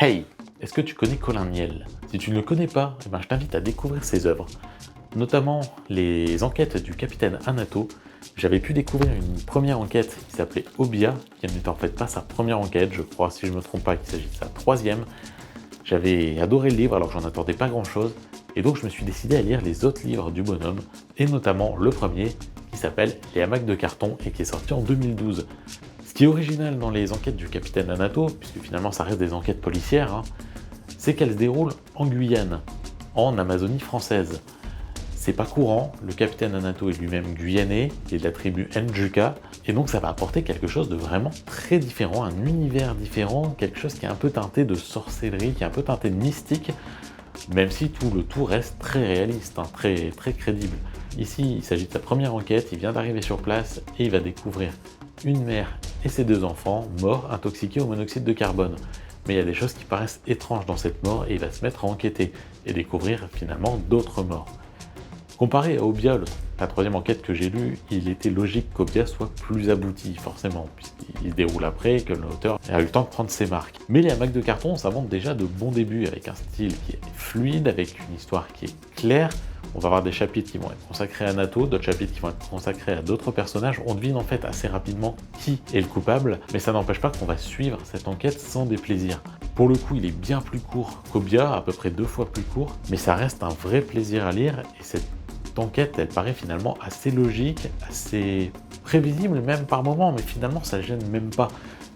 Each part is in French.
Hey, est-ce que tu connais Colin Niel? Si tu ne le connais pas, je t'invite à découvrir ses œuvres, notamment les enquêtes du capitaine Hanato. J'avais pu découvrir une première enquête qui s'appelait Obia, qui n'était en fait pas sa première enquête, je crois, si je ne me trompe pas, qu'il s'agit de sa troisième. J'avais adoré le livre alors j'en attendais pas grand chose, et donc je me suis décidé à lire les autres livres du bonhomme, et notamment le premier qui s'appelle Les hamacs de carton et qui est sorti en 2012. Ce qui est original dans les enquêtes du capitaine Hanato, puisque finalement ça reste des enquêtes policières, c'est qu'elles se déroulent en Guyane, en Amazonie française. C'est pas courant, le capitaine Hanato est lui-même guyanais, il est de la tribu Njuka, et donc ça va apporter quelque chose de vraiment très différent, un univers différent, quelque chose qui est un peu teinté de sorcellerie, qui est un peu teinté de mystique, même si tout le tout reste très réaliste, très, très crédible. Ici, il s'agit de sa première enquête, il vient d'arriver sur place et il va découvrir une mère et ses deux enfants morts intoxiqués au monoxyde de carbone. Mais il y a des choses qui paraissent étranges dans cette mort et il va se mettre à enquêter et découvrir finalement d'autres morts. Comparé à Obia, la troisième enquête que j'ai lue, il était logique qu'Obia soit plus abouti, forcément, puisqu'il se déroule après et que l'auteur a eu le temps de prendre ses marques. Mais les hamacs de carton, ça montre déjà de bons débuts, avec un style qui est fluide, avec une histoire qui est claire. On va avoir des chapitres qui vont être consacrés à Nato, d'autres chapitres qui vont être consacrés à d'autres personnages. On devine en fait assez rapidement qui est le coupable, mais ça n'empêche pas qu'on va suivre cette enquête sans déplaisir. Pour le coup, il est bien plus court qu'Obia, à peu près 2 fois plus court, mais ça reste un vrai plaisir à lire, et cette enquête, elle paraît finalement assez logique, assez prévisible même par moments, mais finalement ça gêne même pas.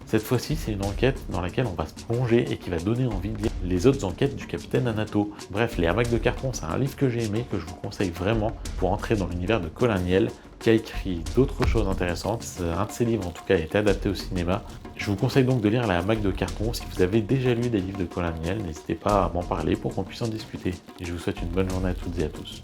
Cette fois-ci, c'est une enquête dans laquelle on va se plonger et qui va donner envie de lire les autres enquêtes du capitaine Hanato. Bref, Les hamacs de carton, c'est un livre que j'ai aimé, que je vous conseille vraiment pour entrer dans l'univers de Colin Niel, qui a écrit d'autres choses intéressantes. Un de ses livres en tout cas a été adapté au cinéma. Je vous conseille donc de lire Les hamacs de carton. Si vous avez déjà lu des livres de Colin Niel, n'hésitez pas à m'en parler pour qu'on puisse en discuter. Et je vous souhaite une bonne journée à toutes et à tous.